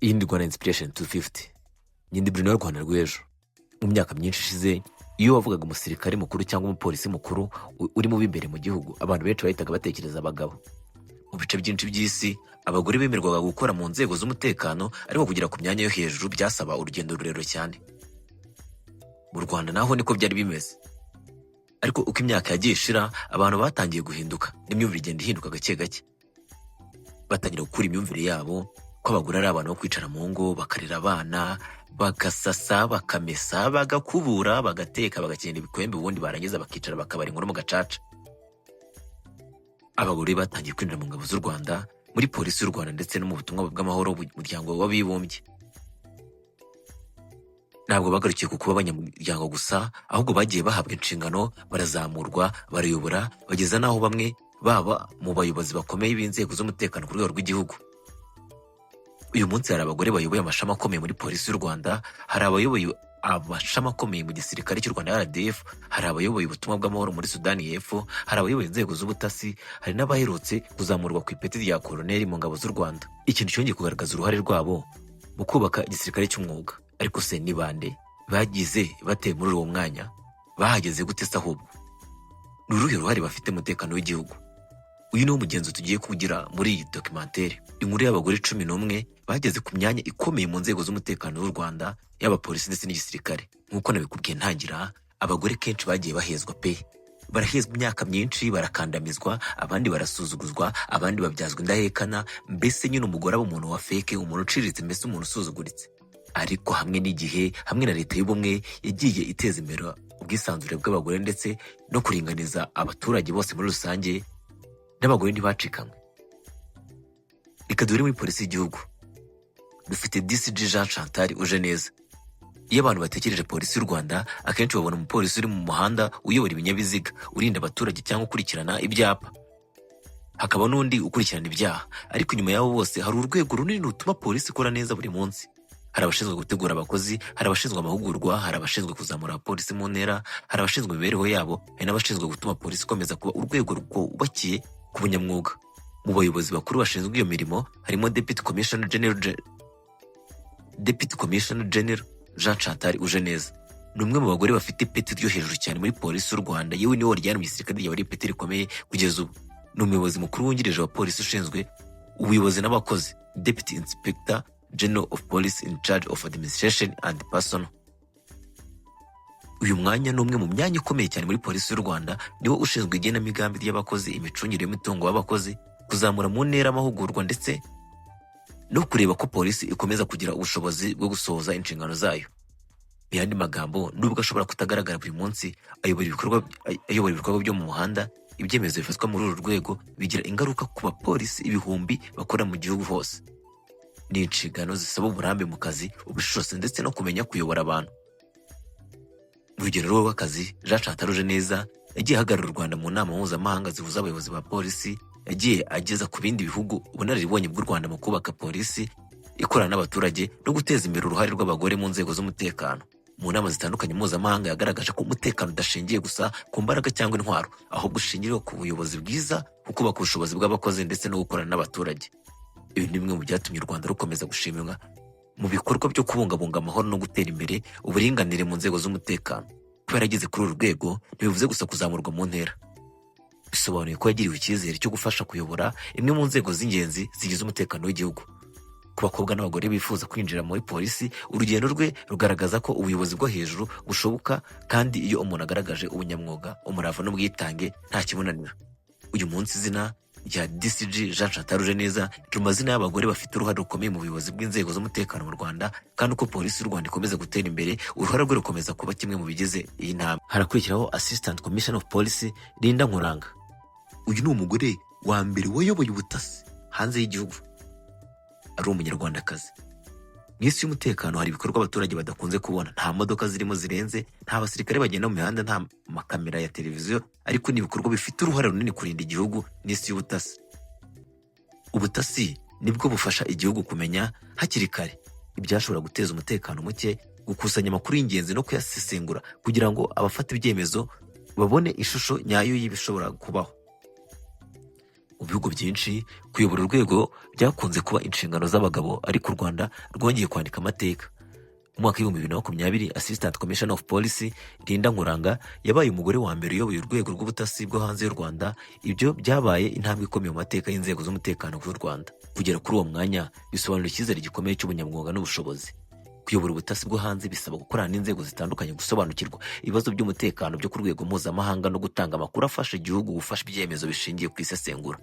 Iyi ni Rwanda Inspiration 250. Nyindi Bruno y'u Rwanda rw'ejo. Mu myaka myinshi ishize, iyo wavugaga umusirikare mukuru cyangwa umupolisi mukuru uri mu b'imbere mu gihugu, abantu benshi bahitaga batekereza abagabo. Mu bice byinshi by'isi, abagore bemerwaga gukora mu nzego z'umutekano, ariko kugera ku myanya yo hejuru byasaba urugendo rurerure cyane. Mu Rwanda naho niko byari bimeze. Ariko uko imyaka yagiye ishira, abantu batangiye guhinduka, n'imyumvire igenda ihinduka gake gake. Batangira gukura imyumvire yabo ko abagore ari abantu bo kwicara mu ngo bakarera abana, bagasasa, bakamesa, bagakubura, bagateka, bagakenera ibikwembe, ubundi barangiza bakicara bakabara inkuru mu gacaca. Abagore batangiye kwinjira mu ngabo z'u Rwanda, muri polisi y'u Rwanda ndetse no mu butumwa bw'amahoro bw'umuryango w'abibumbye. Ntabwo bagarukiye ku kuba abanyamuryango gusa, ahubwo bagiye bahabwa inshingano, barazamurwa, barayobora, bageza n'aho bamwe baba mu bayobozi bakomeye b'inzego z'umutekano ku rwego rw'igihugu. Uyu munsi hari abagore bayoboye amashami akomeye muri polisi y'u Rwanda, hari abayoboye amashami akomeye mu gisirikare cy'u Rwanda RDF, hari abayoboye ubutumwa bw'amahoro muri Sudani y'Epfo, hari abayoboye inzego z'ubutasi, hari n'abaherutse kuzamurwa ku ipeti rya koloneli mu ngabo z'u Rwanda. Ikintu cyongeye kugaragaza uruhare rwabo mu kubaka igisirikare cy'umwuga. Ariko se ni bande bagize bateye muri uwo mwanya? Bahageze gute se ahubwo? Ni uruhe ruhare bafite mu mutekano w'igihugu? Uyu ni wo mugenzo tugiye kugira muri iyi documentary. Inkuru y'abagore 11 bageze ku myanya ikomeye mu nzego z'umutekano w'u Rwanda, yaba polisi ndetse n'igisirikare. Nk'uko nabikubwiye ntangira, abagore kenshi bagiye bahezwa pe. Barahezwa imyaka myinshi, barakandamizwa, abandi barasuzuguzwa, abandi babyazwa indahekana, mbese nyine umugore aba umuntu wa feke, umuntu uciriritse, mbese umuntu usuzuguritse. Ariko hamwe n'igihe, hamwe na leta y'ubumwe yagiye iteza imbere ubwisanzure bw'abagore ndetse no kuringaniza abaturage bose muri rusange, n'abagore ntibacikanywe. Reka duhere muri polisi y'igihugu. Dufite DCG Jean Chantal Ujeneza. Iyo abantu batekereje polisi y'u Rwanda, akenshi babona umupolisi uri mu muhanda uyobora ibinyabiziga, urinda abaturage cyangwa ukurikirana ibyapa. Hakaba n'undi ukurikirana ibyaha. Ariko inyuma y'abo bose hari urwego runini rutuma polisi ikora neza buri munsi. Hari abashinzwe gutegura abakozi, hari abashinzwe amahugurwa, hari abashinzwe kuzamura abapolisi mu ntera, hari abashinzwe imibereho yabo, hari n'abashinzwe gutuma polisi ikomeza kuba urwego rwubakiye ku bunyamwuga. Mu bayobozi bakuru bashinzwe iyo mirimo harimo Deputy Commissioner General Jean Chantal Ujeneza. Ni umwe mu bagore bafite ipeti ryo hejuru cyane muri polisi y'u Rwanda, yewe niwe waryana mu gisirikare ryaba ari ipeti rikomeye kugeza ubu. Ni umuyobozi mukuru wungirije wa polisi ushinzwe ubuyobozi n'abakozi, Deputy Inspector General of Police in charge of administration and personnel. Uyu mwanya ni umwe mu myanya ikomeye cyane muri polisi y'u Rwanda, niwo ushinzwe igenamigambi ry'abakozi, imicungire y'imitungo y'abakozi, kuzamura mu ntera amahugurwa ndetse no kureba ko polisi ikomeza kugira ubushobozi bwo gusohoza inshingano zayo. Mu yandi magambo, nubwo ashobora kutagaragara buri munsi, ayobora ibikorwa byo mu muhanda, ibyemezo bifatwa muri uru rwego bigira ingaruka ku bapolisi ibihumbi bakora mu gihugu hose. Ni inshingano zisaba uburambe mu kazi, ubushobozi ndetse no kumenya kuyobora abantu. Mu rugero rw'akazi, Jean Chantal Ujeneza yagiye ahagararira u Rwanda mu nama mpuzamahanga zihuza abayobozi ba polisi, yagiye ageza ku bindi bihugu ubunararibonye bw'u Rwanda mu kubaka polisi ikorana n'abaturage no guteza imbere uruhare rw'abagore mu nzego z'umutekano. Mu nama zitandukanye mpuzamahanga yagaragaje ko umutekano udashingiye gusa ku mbaraga cyangwa intwaro, ahubwo ushingiye ku buyobozi bwiza, ku kubaka ubushobozi bw'abakozi ndetse no gukorana n'abaturage. Ibi ni bimwe mu byatumye u Rwanda rukomeza gushimirwa mu bikorwa byo kubungabunga amahoro no gutera imbere uburinganire mu nzego z'umutekano. Kuba yarageze kuri uru rwego ntibivuze gusa kuzamurwa mu ntera. Bisobanuye ko yagiriwe icyizere cyo gufasha kuyobora imwe mu nzego z'ingenzi zigize umutekano w'igihugu. Ku bakobwa n'abagore bifuza kwinjira muri polisi, urugendo rwe rugaragaza ko ubuyobozi bwo hejuru bushoboka, kandi iyo umuntu agaragaje ubunyamwuga, umurava n'ubwitange nta kimunanira. Uyu munsi izina rya DCG Jean Chantal Ujeneza riri mu mazina y'abagore bafite uruhare rukomeye mu buyobozi bw'inzego z'umutekano mu Rwanda, kandi uko polisi y'u Rwanda ikomeza gutera imbere, uruhare rwe rukomeza kuba kimwe mu bigize iyi ntambwe. Harakurikiraho Assistant Commissioner of Police Linda Nkuranga. Uyu ni umugore wa mbere wayoboye ubutasi hanze y'igihugu, ari umunyarwandakazi. Mu isi y'umutekano hari ibikorwa abaturage badakunze kubona. Nta modoka zirimo zirenze, nta basirikare bagenda mu mihanda, nta makamera ya televiziyo, ariko ni ibikorwa bifite uruhare runini kurinda igihugu n'isi y'ubutasi. Ubutasi nibwo bufasha igihugu kumenya hakiri kare ibyashobora guteza umutekano muke, gukusanya amakuru y'ingenzi no kuyasesengura kugira ngo abafata ibyemezo babone ishusho nyayo y'ibishobora kubaho. Mu bihugu byinshi kuyobora urwego byakunze kuba inshingano z'abagabo, ariko u Rwanda rwongeye kwandika amateka. Mu mwaka w'ibihumbi bibiri na makumyabiri, Assistant Commissioner of Police Linda Nkuranga yabaye umugore wa mbere uyoboye urwego rw'ubutasi bwo hanze y'u Rwanda. Ibyo byabaye intambwe ikomeye mu mateka y'inzego z'umutekano z'u Rwanda. Kugera kuri uwo mwanya bisobanura icyizere gikomeye cy'ubunyamwuga n'ubushobozi. Kuyobora ubutasi bwo hanze bisaba gukorana n'inzego zitandukanye, gusobanukirwa ibibazo by'umutekano byo ku rwego mpuzamahanga no gutanga amakuru afasha igihugu gufasha ibyemezo bishingiye ku isesengura.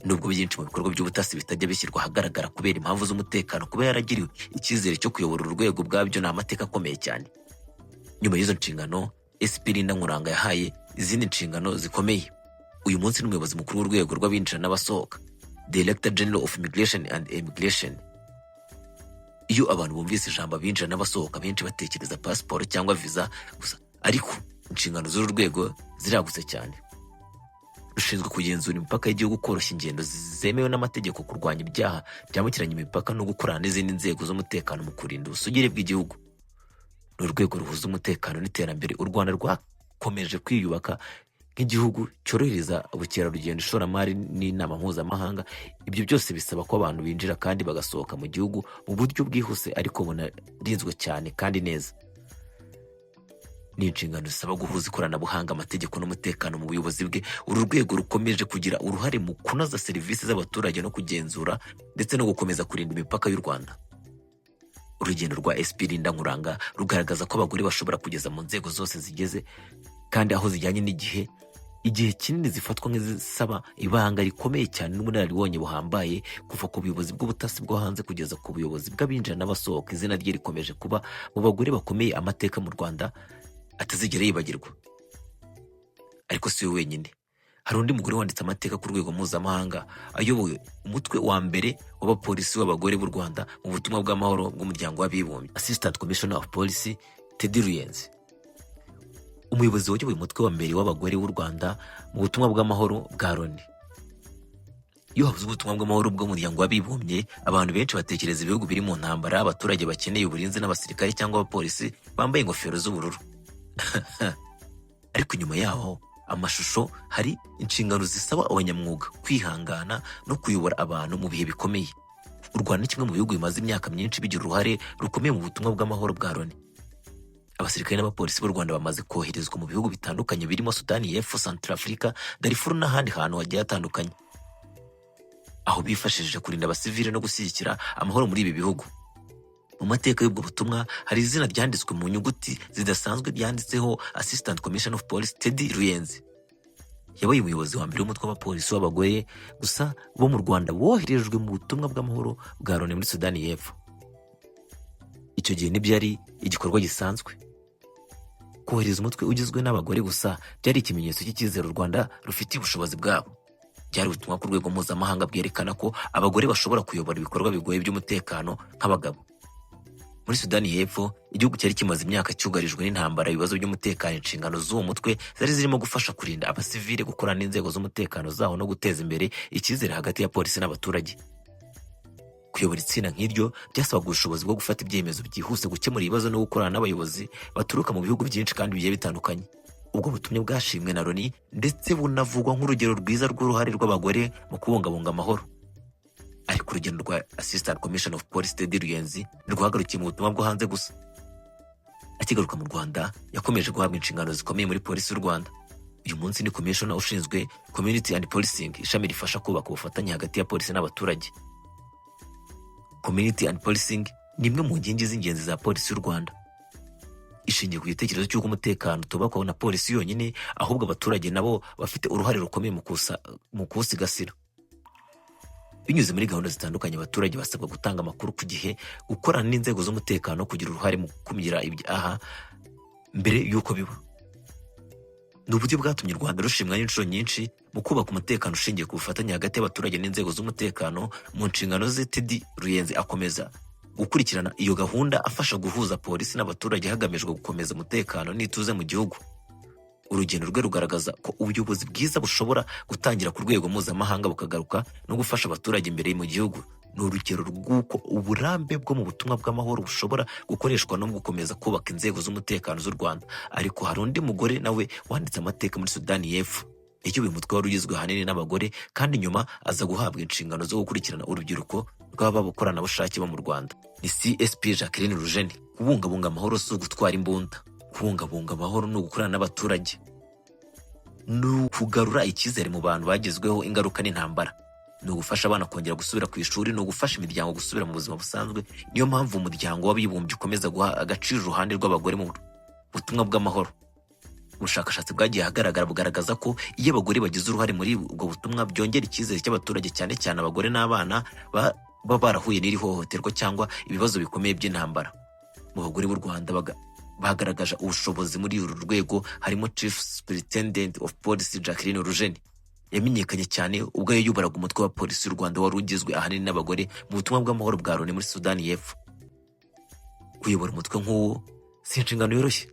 Nubwo byinshi mu bikorwa by'ubutasi bitajya bishyirwa ahagaragara kubera impamvu z'umutekano, kuba yaragiriwe icyizere cyo kuyobora urwego ubwabyo ni amateka akomeye cyane. Nyuma y'izo nshingano, SP Linda Nkuranga yahaye izindi nshingano zikomeye. Uyu munsi ni umuyobozi mukuru w'urwego rw'abinjira n'abasohoka, Director General of Immigration and Immigration. Iyo abantu bumvise ijambo abinjira n'abasohoka, benshi batekereza pasiporo cyangwa visa gusa, ariko inshingano z'uru rwego ziragutse cyane. Rushinzwe kugenzura imipaka y'igihugu, koroshya ingendo zemewe n'amategeko, kurwanya ibyaha byambukiranya imipaka no gukorana n'izindi nzego z'umutekano mu kurinda ubusugire bw'igihugu. Ni urwego ruhuza umutekano n'iterambere. U Rwanda rwakomeje kwiyubaka nk'igihugu cyorohereza ubukerarugendo, ishoramari n'inama mpuzamahanga. Ibyo byose bisaba ko abantu binjira kandi bagasohoka mu gihugu mu buryo bwihuse ariko bunarinzwe cyane kandi neza. Ni inshingano zisaba guhuza ikoranabuhanga, amategeko n'umutekano mu buyobozi bwe. Uru rwego rukomeje kugira uruhare mu kunoza serivisi z'abaturage no kugenzura ndetse no gukomeza kurinda imipaka y'u Rwanda. Urugendo rwa SP Linda Nkuranga rugaragaza ko abagore bashobora kugeza mu nzego zose zigeze kandi aho zijyanye n'igihe. Igihe kinini zifatwa nk'izisaba ibanga rikomeye cyane n'ubunararibonye buhambaye, kuva ku buyobozi bw'ubutasi bwo hanze kugeza ku buyobozi bw'abinjira n'abasohoka. Izina rye rikomeje kuba mu bagore bakomeye amateka mu Rwanda atazigera yibagirwa. Ariko si we wenyine. Hari undi mugore wanditse amateka ku rwego mpuzamahanga, ayoboye umutwe wa mbere w'abapolisi w'abagore b'u Rwanda mu butumwa bw'amahoro bw'umuryango w'abibumbye, Assistant Commissioner of Police Teddy Ruyenzi. Umuyobozi wayoboye umutwe wa mbere w'abagore w'u Rwanda mu butumwa bw'amahoro bwa Loni. Iyo havuze ubutumwa bw'amahoro bw'umuryango w'abibumbye, abantu benshi batekereza ibihugu biri mu ntambara, abaturage bakeneye uburinzi n'abasirikare cyangwa abapolisi bambaye ingofero z'ubururu. Ariko inyuma yaho amashusho hari inshingano zisaba abanyamwuga, kwihangana no kuyobora abantu mu bihe bikomeye. U Rwanda ni kimwe mu bihugu bimaze imyaka myinshi bigira uruhare rukomeye mu butumwa bw'amahoro bwa Loni. Abasirikare n'abapolisi b'u Rwanda bamaze koherezwa mu bihugu bitandukanye birimo Sudani y'Epfo, Centrafrica, Darfur n'ahandi hantu hagiye hatandukanye, aho bifashishije kurinda abasivile no gushyigikira amahoro muri ibi bihugu. Mu mateka y'ubwo butumwa hari izina ryanditswe mu nyuguti zidasanzwe ryanditseho Assistant Commissioner of Police Teddy Ruyenzi. Yabaye umuyobozi wa mbere w'umutwe w'abapolisi w'abagore gusa bo mu Rwanda boherejwe mu butumwa bw'amahoro bwa Loni muri Sudani y'Epfo. Icyo gihe ntibyari igikorwa gisanzwe. Kohereza umutwe ugizwe n'abagore gusa byari ikimenyetso cy'icyizere u Rwanda rufitiye ubushobozi bwabo. Byari ubutumwa ku rwego mpuzamahanga bwerekana ko abagore bashobora kuyobora ibikorwa bigoye by'umutekano nk'abagabo. Muri Sudani y'Epfo, igihugu cyari kimaze imyaka cyugarijwe n'intambara, ibibazo by'umutekano. Inshingano z'uwo mutwe zari zirimo gufasha kurinda abasivile, gukorana n'inzego z'umutekano zaho no guteza imbere icyizere hagati ya polisi n'abaturage. Kuyobora itsinda nk'iryo byasabaga ubushobozi bwo gufata ibyemezo byihuse, gukemura ibibazo no gukorana n'abayobozi baturuka mu bihugu byinshi kandi bigiye bitandukanye. Ubwo butumwa bwashimwe na Loni ndetse bunavugwa nk'urugero rwiza rw'uruhare rw'abagore mu kubungabunga amahoro. Ariko urugendo rwa Assistant Commissioner of Police Teddy Ruyenzi ntirwagarukiye mu butumwa bwo hanze gusa. Akigaruka mu Rwanda yakomeje guhabwa inshingano zikomeye muri polisi y'u Rwanda. Uyu munsi ni Commissioner ushinzwe Community and Policing, ishami rifasha kubaka ubufatanye hagati ya polisi n'abaturage. Community and Policing ni imwe mu nkingi z'ingenzi za polisi y'u Rwanda. Ishingiye ku gitekerezo cy'uko umutekano utubakwa na polisi yonyine, ahubwo abaturage nabo bafite uruhare rukomeye mu kuwusigasira. Binyuze muri gahunda zitandukanye, abaturage basabwa gutanga amakuru ku gihe, gukorana n'inzego z'umutekano, kugira uruhare mu gukumira ibyaha mbere y'uko biba. Ni uburyo bwatumye u Rwanda rushimwa n'inshuro nyinshi mu kubaka umutekano ushingiye ku bufatanye hagati y'abaturage n'inzego z'umutekano. Mu nshingano ze, Teddy Ruyenzi akomeza gukurikirana iyo gahunda, afasha guhuza polisi n'abaturage hagamijwe gukomeza umutekano n'ituze mu gihugu. Urugendo rwe rugaragaza ko ubuyobozi bwiza bushobora gutangira ku rwego mpuzamahanga bukagaruka no gufasha abaturage imbere mu gihugu. Ni urugero rw'uko uburambe bwo mu butumwa bw'amahoro bushobora gukoreshwa no mu gukomeza kubaka inzego z'umutekano z'u Rwanda. Ariko hari undi mugore nawe wanditse amateka muri Sudani y'Epfo. icyo uyu mutwe wari ugizwe ahanini n'abagore kandi nyuma aza guhabwa inshingano zo gukurikirana urubyiruko rw'abakoranabushake bo mu Rwanda. Ni CSP Jacqueline Rugeni. Kubungabunga amahoro si ugutwara imbunda. Kubungabunga amahoro ni ugukorana n'abaturage, ni ukugarura icyizere mu bantu bagezweho ingaruka n'intambara, ni ugufasha abana kongera gusubira ku ishuri, ni ugufasha imiryango gusubira mu buzima busanzwe. Niyo mpamvu umuryango w'abibumbye ukomeza guha agaciro uruhande rw'abagore mu butumwa bw'amahoro. Ubushakashatsi bwagiye ahagaragara bugaragaza ko iyo abagore bagize uruhare muri ubwo butumwa byongera icyizere cy'abaturage, cyane cyane abagore n'abana baba barahuye n'iri hohoterwa cyangwa ibibazo bikomeye by'intambara. Mu bagore b'u Rwanda bagaragaje ubushobozi muri uru rwego harimo Chief Superintendent of Police Jacqueline Rugeni. Yamenyekanye cyane ubwo yayobораga umutwe wa polisi y'u Rwanda wari ugizwe ahanini n'abagore mu butumwa bw'amahoro bwa Loni muri Sudani y'Epfo. Kuyobora umutwe nk'uwo si inshingano yoroshye.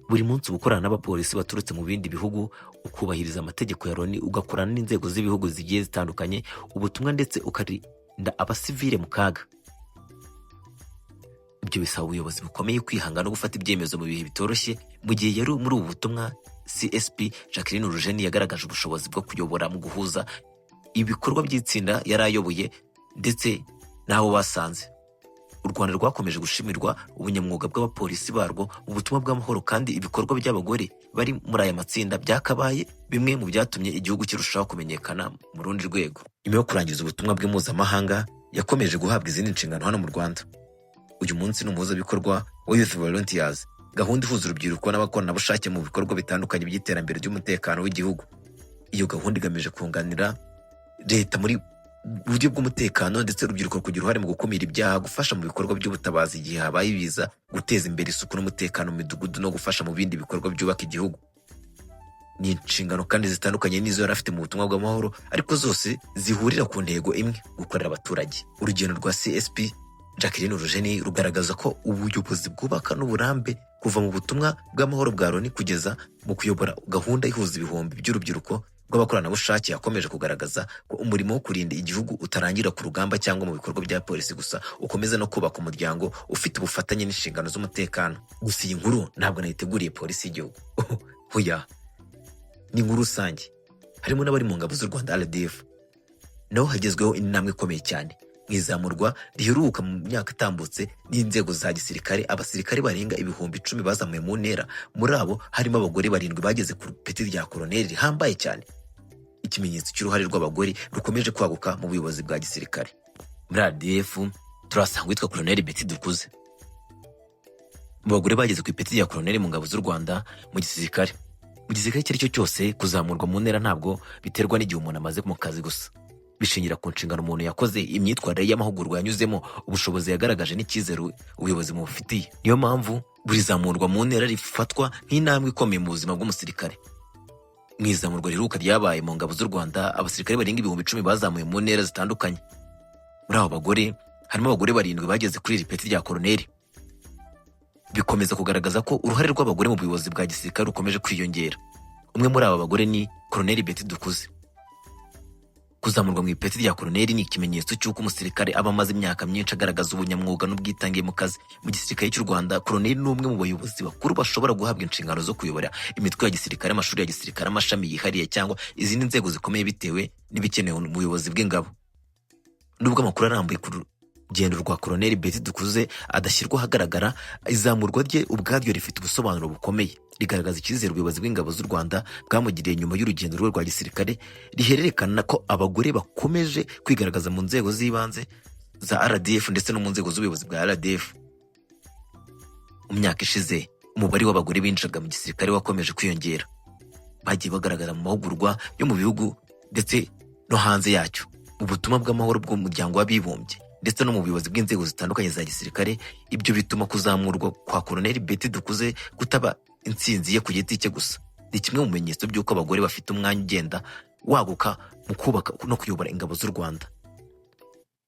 Buri munsi uba ukorana n'abapolisi baturutse mu bindi bihugu, ukubahiriza amategeko ya Loni, ugakorana n'inzego z'ibihugu zigiye zitandukanye, ubutumwa ndetse ukarinda abasivile mu kaga. Ibyo bisaba ubuyobozi bukomeye, kwihangana no gufata ibyemezo mu bihe bitoroshye. Mu gihe yari muri ubu butumwa, CSP Jacqueline Rugeni yagaragaje ubushobozi bwo kuyobora mu guhuza ibikorwa by'itsinda yari ayoboye ndetse n'abo basanze. U Rwanda rwakomeje gushimirwa ubunyamwuga bw'abapolisi barwo mu butumwa bw'amahoro, kandi ibikorwa by'abagore bari muri aya matsinda byakabaye bimwe mu byatumye igihugu kirushaho kumenyekana mu rundi rwego. Nyuma yo kurangiza ubutumwa bwe mpuzamahanga, yakomeje guhabwa izindi nshingano hano mu Rwanda. Uyu munsi ni umuhuzabikorwa wa Youth Volunteers, gahunda ihuza urubyiruko n'abakoranabushake mu bikorwa bitandukanye by'iterambere ry'umutekano w'igihugu. Iyo gahunda igamije kunganira leta muri buryo bw'umutekano ndetse urubyiruko kugira uruhare mu gukumira ibyaha, gufasha mu bikorwa by'ubutabazi igihe habaye ibiza, guteza imbere isuku n'umutekano mu midugudu no gufasha mu bindi bikorwa byubaka igihugu. Ni inshingano kandi zitandukanye n'izo yari afite mu butumwa bw'amahoro, ariko zose zihurira ku ntego imwe: gukorera abaturage. Urugendo rwa CSP Jacqueline Rugeni rugaragaza ko ubuyobozi bwubaka n'uburambe, kuva mu butumwa bw'amahoro bwa Loni kugeza mu kuyobora gahunda ihuza ibihumbi by'urubyiruko rw'abakoranabushake, yakomeje kugaragaza ko umurimo wo kurinda igihugu utarangira ku rugamba cyangwa mu bikorwa bya polisi gusa, ukomeza no kubaka umuryango ufite ubufatanye n'inshingano z'umutekano. Gusa iyi nkuru ntabwo nayiteguriye polisi y'igihugu hoya, ni inkuru rusange. Harimo n'abari mu ngabo z'u Rwanda RDF, naho hagezweho intambwe ikomeye cyane mu izamurwa riheruka mu myaka itambutse n'inzego za gisirikare. Abasirikare barenga ibihumbi 10 bazamuye mu ntera, muri abo harimo abagore 7 bageze ku peti rya koloneli rihambaye cyane, ikimenyetso cy'uruhare rw'abagore rukomeje kwaguka mu buyobozi bwa gisirikare. Muri RDF turasanga witwa Koloneli Betty Dukuze. Mu bagore bageze ku ipeti rya koloneli mu ngabo z'u Rwanda, mu gisirikare icyo ari cyo cyose, kuzamurwa mu ntera ntabwo biterwa n'igihe umuntu amaze mu kazi gusa. Bishingira ku nshingano umuntu yakoze, imyitwarire y'amahugurwa yanyuzemo, ubushobozi yagaragaje n'icyizere ubuyobozi mubufitiye. Niyo mpamvu buri zamurwa mu ntera rifatwa nk'intambwe ikomeye mu buzima bw'umusirikare. Mu izamurwa riheruka ryabaye mu ngabo z'u Rwanda, abasirikare barenga ibihumbi 10 bazamuye mu ntera zitandukanye. Muri abo bagore harimo abagore 7 bageze kuri iri peti rya koloneli. Bikomeza kugaragaza ko uruhare rw'abagore mu buyobozi bwa gisirikare rukomeje kwiyongera. Umwe muri aba bagore ni Koloneli Betty Dukuze. Kuzamurwa mu ipeti rya koloneli ni ikimenyetso cy'uko umusirikare aba amaze imyaka myinshi agaragaza ubunyamwuga n'ubwitange mu kazi. Mu gisirikare cy'u Rwanda, koloneli ni umwe mu bayobozi bakuru bashobora guhabwa inshingano zo kuyobora imitwe ya gisirikare, amashuri ya gisirikare, amashami yihariye cyangwa izindi nzego zikomeye bitewe n'ibikenewe mu buyobozi bw'ingabo. Nubwo amakuru arambuye ku rugendo rwa Koloneli Betty Dukuze adashyirwa ahagaragara, izamurwa rye ubwaryo rifite ubusobanuro bukomeye. Rigaragaza icyizere ubuyobozi bw'ingabo z'u Rwanda bwamugiriye nyuma y'urugendo rwe rwa gisirikare, rihererekana ko abagore bakomeje kwigaragaza mu nzego z'ibanze za RDF ndetse no mu nzego z'ubuyobozi bwa RDF. Mu myaka ishize, umubare w'abagore binjiraga mu gisirikare wakomeje kwiyongera. Bagiye bagaragara mu mahugurwa yo mu bihugu ndetse no hanze yacyo, ubutumwa bw'amahoro bw'umuryango w'abibumbye ndetse no mu buyobozi bw'inzego zitandukanye za gisirikare. Ibyo bituma kuzamurwa kwa Koloneli Betty Dukuze kutaba intsinzi ye ku giti cye gusa. Ni kimwe mu bimenyetso by'uko abagore bafite umwanya ugenda waguka mu kubaka no kuyobora ingabo z'u Rwanda.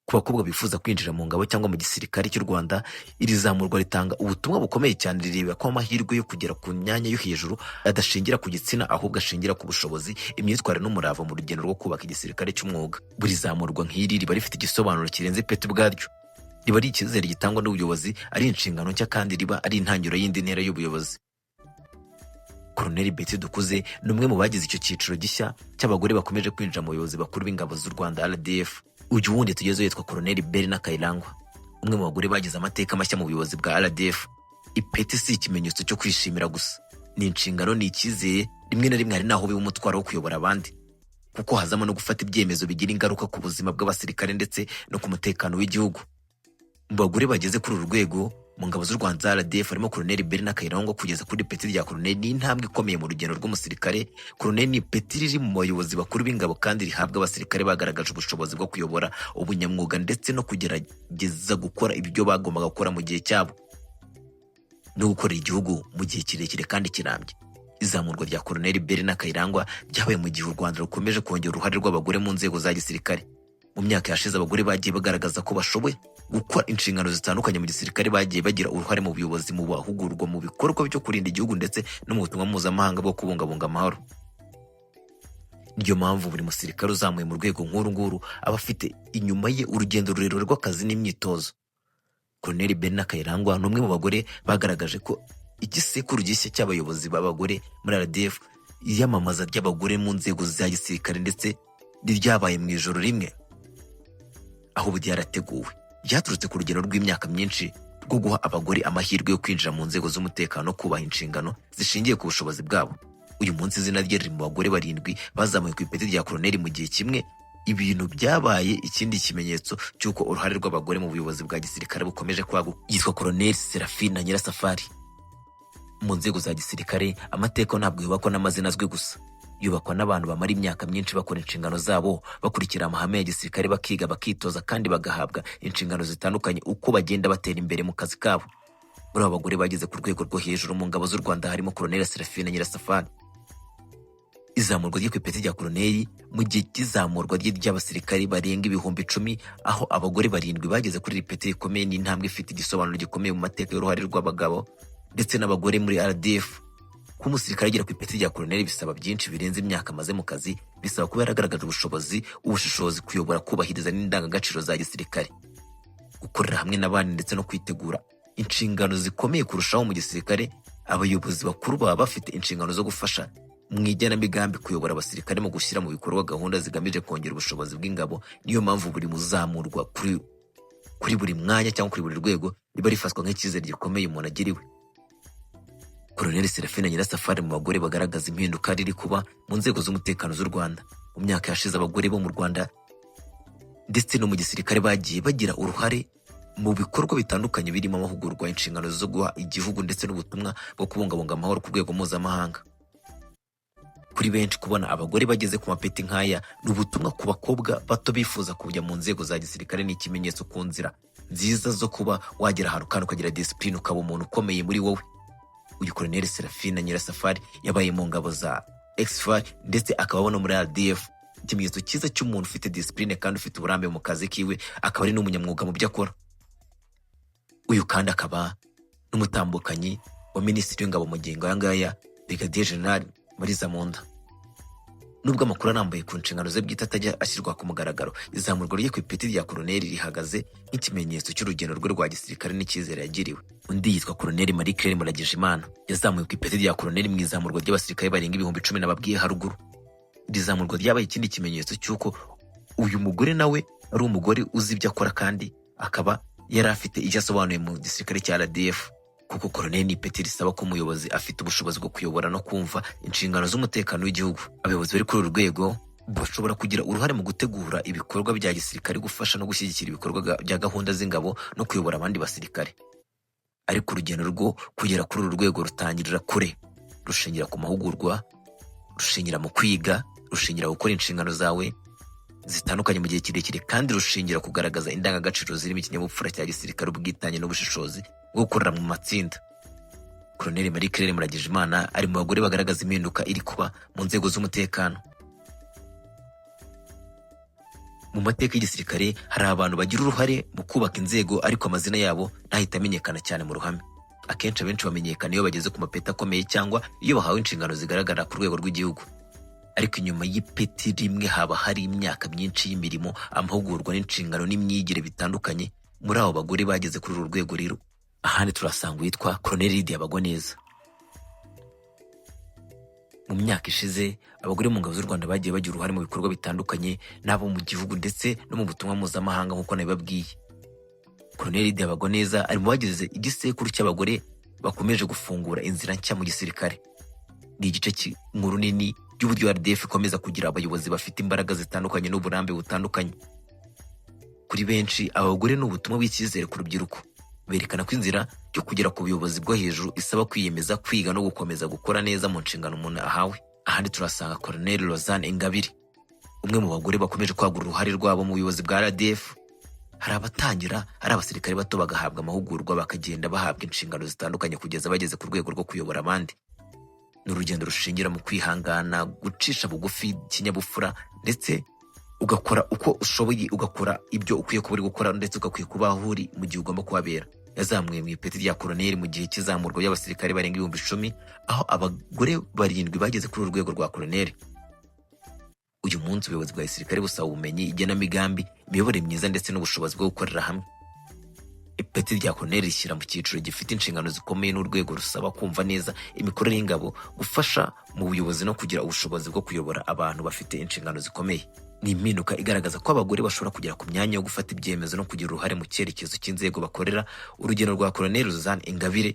Ku bakobwa bifuza kwinjira mu ngabo cyangwa mu gisirikare cy'u Rwanda, iri zamurwa ritanga ubutumwa bukomeye cyane. Rireba ko amahirwe yo kugera ku myanya yo hejuru adashingira ku gitsina, ahubwo ashingira ku bushobozi, imyitwarire n'umurava mu rugendo rwo kubaka igisirikare cy'umwuga. Buri zamurwa nk'iri riba rifite igisobanuro kirenze ipeti ubwaryo. Riba ari icyizere gitangwa n'ubuyobozi, ari inshingano nshya, kandi riba ari intangiriro y'indi ntera y'ubuyobozi. Colonel Betty Dukuze ni umwe mu bagize icyo cyiciro gishya cy'abagore bakomeje kwinjira mu buyobozi bakuru b'ingabo z'u Rwanda RDF. Uyu wundi tugezeho yitwa Colonel Berina Kayirangwa, umwe mu bagore bagize amateka mashya mu buyobozi bwa RDF. Ipeti si ikimenyetso cyo kwishimira gusa, ni inshingano, ni icyizere, rimwe na rimwe hari naho biba umutwaro wo kuyobora abandi, kuko hazamo no gufata ibyemezo bigira ingaruka ku buzima bw'abasirikare ndetse no ku mutekano w'igihugu. Mu bagore bageze kuri uru rwego mu ngabo z'u Rwanda RDF harimo Colonel Berina Kayirangwa kugeza kuri peti rya Colonel. Ni intambwe ikomeye mu rugendo rw'umusirikare. Colonel ni peti riri mu bayobozi bakuru b'ingabo kandi rihabwa abasirikare bagaragaje ubushobozi bwo kuyobora ubunyamwuga ndetse no kugerageza gukora ibyo bagombaga gukora mu gihe cyabo no gukorera igihugu mu gihe kirekire kandi kirambye. Izamurwa rya Colonel Berina Kayirangwa ryabaye mu gihe u Rwanda rukomeje kongera uruhare rw'abagore mu nzego za gisirikare. Mu myaka yashize abagore bagiye bagaragaza ko bashoboye gukora inshingano zitandukanye mu gisirikare, bagiye bagira uruhare mu buyobozi, mu bahugurwa, mu bikorwa byo kurinda igihugu ndetse no mu butumwa mpuzamahanga bwo kubungabunga amahoro. Niyo mpamvu buri musirikare uzamuye mu rwego nk'uru nguru aba afite inyuma ye urugendo rurerure rw'akazi n'imyitozo. Colonel Berina Kayirangwa ni umwe mu bagore bagaragaje ko igisekuru gishya cy'abayobozi b'abagore muri RDF, iyamamaza ry'abagore mu nzego za gisirikare ndetse ryabaye mu ijoro rimwe, aho byarateguwe, byaturutse ku rugendo rw'imyaka myinshi rwo guha abagore amahirwe yo kwinjira mu nzego z'umutekano no kubaha inshingano zishingiye ku bushobozi bwabo. Uyu munsi izina rye riri mu bagore 7 bazamuye ku ipeti rya Colonel mu gihe kimwe. Ibintu byabaye ikindi kimenyetso cy'uko uruhare rw'abagore mu buyobozi bwa gisirikare bukomeje kwaguka. Yitwa Colonel Serafina Nyirasafari. Mu nzego za gisirikare amateka ntabwo yubakwa n'amazina azwi gusa, yubakwa n'abantu bamara imyaka myinshi bakora inshingano zabo, bakurikira amahame ya gisirikare, bakiga, bakitoza kandi bagahabwa inshingano zitandukanye uko bagenda batera imbere mu kazi kabo. Muri abo bagore bageze ku rwego rwo hejuru mu ngabo z'u Rwanda harimo Colonel Serafina Nyirasafari. Izamurwa rye ku ipeti rya Colonel mu gihe cy'izamurwa ry'abasirikare barenga 10,000, aho abagore 7 bageze kuri iri peti rikomeye, ni intambwe ifite igisobanuro gikomeye mu mateka y'uruhare rw'abagabo ndetse n'abagore muri RDF. Ku musirikare agera ku ipeti rya Colonel bisaba byinshi birenze imyaka amaze mu kazi, bisaba kuba yaragaragaje ubushobozi, ubushishozi, kuyobora, kubahiriza n'indangagaciro za gisirikare, gukorera hamwe n'abandi ndetse no kwitegura inshingano zikomeye kurushaho mu gisirikare. Abayobozi bakuru baba bafite inshingano zo gufasha mu igenamigambi, kuyobora abasirikare mu gushyira mu bikorwa gahunda zigamije kongera ubushobozi bw'ingabo. Niyo mpamvu buri muzamurwa kuri buri mwanya cyangwa kuri buri rwego riba rifatwa nk'icyizere gikomeye umuntu agiriwe. Colonel Serafina Nyirasafari mu bagore bagaragaza impinduka riri kuba mu nzego z'umutekano z'u Rwanda. Mu myaka yashize abagore bo mu Rwanda ndetse no mu gisirikare bagiye bagira uruhare mu bikorwa bitandukanye birimo amahugurwa, inshingano zo guha igihugu ndetse n'ubutumwa bwo kubungabunga amahoro ku rwego mpuzamahanga. Kuri benshi kubona abagore bageze ku mapeti nk'aya ni ubutumwa ku bakobwa bato bifuza kujya mu nzego za gisirikare, ni ikimenyetso ku nzira nziza zo kuba wagera ahantu kandi ukagira discipline, ukaba umuntu ukomeye muri wowe. Uyu Colonel Serafina Nyirasafari yabaye mu ngabo za XFAR ndetse akaba no muri RDF, ikimenyetso cyiza cy'umuntu ufite discipline kandi ufite uburambe mu kazi kiwe, akaba ari n'umunyamwuga mu byo akora. Uyu kandi akaba n'umutambukanyi wa Minisitiri w'Ingabo mu ngingo y'angaya Brigadier General Mariza Munda. Nubwo amakuru arambuye ku nshingano ze bwite atajya ashyirwa ku mugaragaro, izamurwa rye ku ipeti rya Colonel rihagaze nk'ikimenyetso cy'urugendo rwe rwa gisirikare n'icyizere yagiriwe. Undi yitwa Colonel Marie Claire Muragijimana, yazamuye ku ipeti rya Colonel mu izamurwa ry'abasirikare barenga 10,000 nababwiye haruguru. Iri zamurwa ryabaye ikindi kimenyetso cy'uko uyu mugore nawe ari umugore uzi ibyo akora kandi akaba yari afite icyo asobanuye mu gisirikare cya RDF, kuko Colonel ni ipeti risaba ko umuyobozi afite ubushobozi bwo kuyobora no kumva inshingano z'umutekano w'igihugu. Abayobozi bari kuri uru rwego bashobora kugira uruhare mu gutegura ibikorwa bya gisirikare, gufasha no gushyigikira ibikorwa bya gahunda z'ingabo no kuyobora abandi basirikare. Ariko urugendo rwo kugera kuri uru rwego rutangirira kure, rushingira ku mahugurwa, rushingira mu kwiga, rushingira gukora inshingano zawe zitandukanye mu gihe kirekire, kandi rushingira kugaragaza indangagaciro zirimo ikinyabupfura cya gisirikare, ubwitange n'ubushishozi bwo gukorera mu matsinda. Colonel Marie Claire Muragijimana ari mu bagore bagaragaza impinduka iri kuba mu nzego z'umutekano. Mu mateka y'igisirikare hari abantu bagira uruhare mu kubaka inzego ariko amazina yabo ntahita amenyekana cyane mu ruhame. Akenshi abenshi bamenyekana iyo bageze ku mapeti akomeye cyangwa iyo bahawe inshingano zigaragara ku rwego rw'igihugu. Ariko inyuma y'ipeti rimwe haba hari imyaka myinshi y'imirimo, amahugurwa n'inshingano n'imyigire bitandukanye. Muri abo bagore bageze kuri uru rwego rero, ahandi turasanga uwitwa Colonel Lydia Bagwaneza. Mu myaka ishize abagore mu ngabo z'u Rwanda bagiye bagira uruhare mu bikorwa bitandukanye n'abo mu gihugu ndetse no mu butumwa mpuzamahanga nk'uko nabibabwiye. Colonel Lydia Bagwaneza ari mu bagize igisekuru cy'abagore bakomeje gufungura inzira nshya mu gisirikare. Ni igice cy'inkuru nini y'uburyo RDF ikomeza kugira abayobozi bafite imbaraga zitandukanye n'uburambe butandukanye. Kuri benshi abagore ni ubutumwa bw'icyizere ku rubyiruko, berekana ko inzira yo kugera ku buyobozi bwo hejuru isaba kwiyemeza, kwiga no gukomeza gukora neza mu nshingano umuntu ahawe. Ahandi turasanga Colonel Rozane Ingabire, umwe mu bagore bakomeje kwagura uruhare rwabo mu buyobozi bwa RDF. Hari abatangira ari abasirikare bato bagahabwa amahugurwa bakagenda bahabwa inshingano zitandukanye kugeza bageze ku rwego rwo kuyobora abandi. Ni urugendo rushingira mu kwihangana, gucisha bugufi, kinyabupfura, ndetse ugakora uko ushoboye, ugakora ibyo ukwiye kuba uri gukora ndetse ugakwiye kuba aho uri mu gihe ugomba kuhabera. Yazamuye mu ipeti rya Colonel mu gihe cy'izamurwa y'abasirikare barenga 10,000, aho abagore 7 bageze kuri uru rwego rwa Colonel. Uyu munsi ubuyobozi bwa gisirikare busaba ubumenyi, igenamigambi, imiyoborere myiza ndetse n'ubushobozi bwo gukorera hamwe. Ipeti rya Colonel rishyira mu cyiciro gifite inshingano zikomeye n'urwego rusaba kumva neza imikorere y'ingabo, gufasha mu buyobozi no kugira ubushobozi bwo kuyobora abantu bafite inshingano zikomeye. Ni impinduka igaragaza ko abagore bashobora kugera ku myanya yo gufata ibyemezo no kugira uruhare mu cyerekezo cy'inzego bakorera. Urugendo rwa Colonel Rozane Ingabire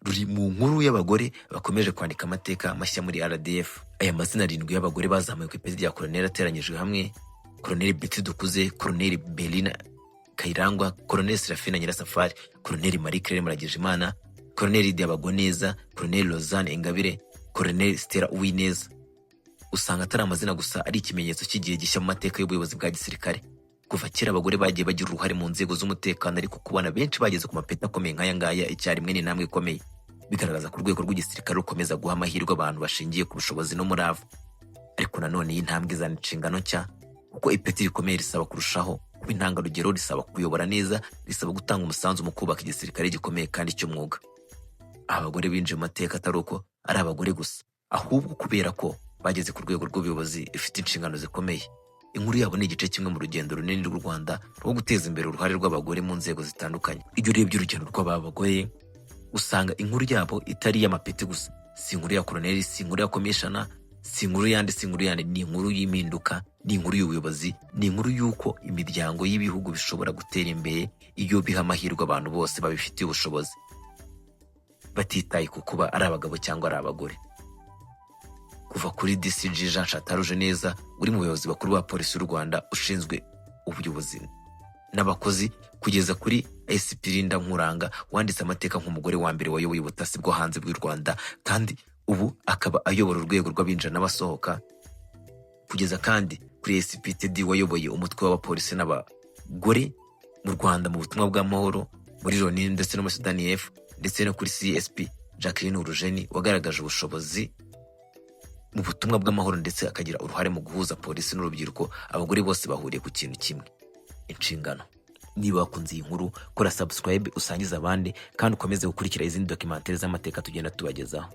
ruri mu nkuru y'abagore bakomeje kwandika amateka mashya muri RDF. Aya mazina 7 y'abagore bazamuye ku ipeti rya Colonel ateranyijwe hamwe: Colonel Betty Dukuze, Colonel Belina Kayirangwa, Colonel Serafina Nyirasafari, Colonel Marie Claire Muragijimana, Colonel Lydia Bagwaneza, Colonel Rozane Ingabire, Colonel Stella Uwineza. Usanga atari amazina gusa, ari ikimenyetso cy'igihe gishya mu mateka y'ubuyobozi bwa gisirikare. Kuva kera abagore bagiye bagira uruhare mu nzego z'umutekano, ariko kubona benshi bageze ku mapeti akomeye nk'aya ngaya icyarimwe ni intambwe ikomeye, bigaragaza ko urwego rw'igisirikare rukomeza guha amahirwe abantu bashingiye ku bushobozi n'umurava. Ariko nanone iyi ntambwe izana inshingano nshya, kuko ipeti rikomeye risaba kurushaho kuba intangarugero, risaba kuyobora neza, risaba gutanga umusanzu mu kubaka igisirikare gikomeye kandi cy'umwuga. Abagore binjiye mu mateka atari uko ari abagore gusa, ahubwo kubera ko bageze ku rwego rw'ubuyobozi ifite inshingano zikomeye. Inkuru yabo ni igice kimwe mu rugendo runini rw'u Rwanda rwo guteza imbere uruhare rw'abagore mu nzego zitandukanye. Iyo urebye urugendo rw'aba bagore usanga inkuru yabo itari iy'amapeti gusa, si inkuru ya Colonel, si inkuru ya Commissioner, si inkuru yandi, si inkuru yandi, ni inkuru y'impinduka, ni inkuru y'ubuyobozi, ni inkuru y'uko imiryango y'ibihugu bishobora gutera imbere iyo biha amahirwe abantu bose babifitiye ubushobozi, batitaye ku kuba ari abagabo cyangwa ari abagore. Kuva kuri DCG Jean Chataruje neza, uri mu buyobozi bakuru ba polisi y'u Rwanda ushinzwe ubuyobozi n'abakozi, kugeza kuri SP Linda Nkuranga wanditse amateka nk'umugore wa mbere wayoboye ubutasi bwo hanze bw'u Rwanda, kandi ubu akaba ayobora urwego rw'abinjira n'abasohoka, kugeza kandi kuri SP Teddy wayoboye umutwe w'abapolisi n'abagore mu Rwanda mu butumwa bw'amahoro muri Loni ndetse no muri Sudani y'Epfo, ndetse no kuri CSP Jacqueline Urujeni wagaragaje ubushobozi mu butumwa bw'amahoro ndetse akagira uruhare mu guhuza polisi n'urubyiruko. Abagore bose bahuriye ku kintu kimwe: inshingano. Niba wakunze iyi nkuru, kora subscribe usangiza abandi, kandi ukomeze gukurikira izindi documentaire z'amateka tugenda tubagezaho.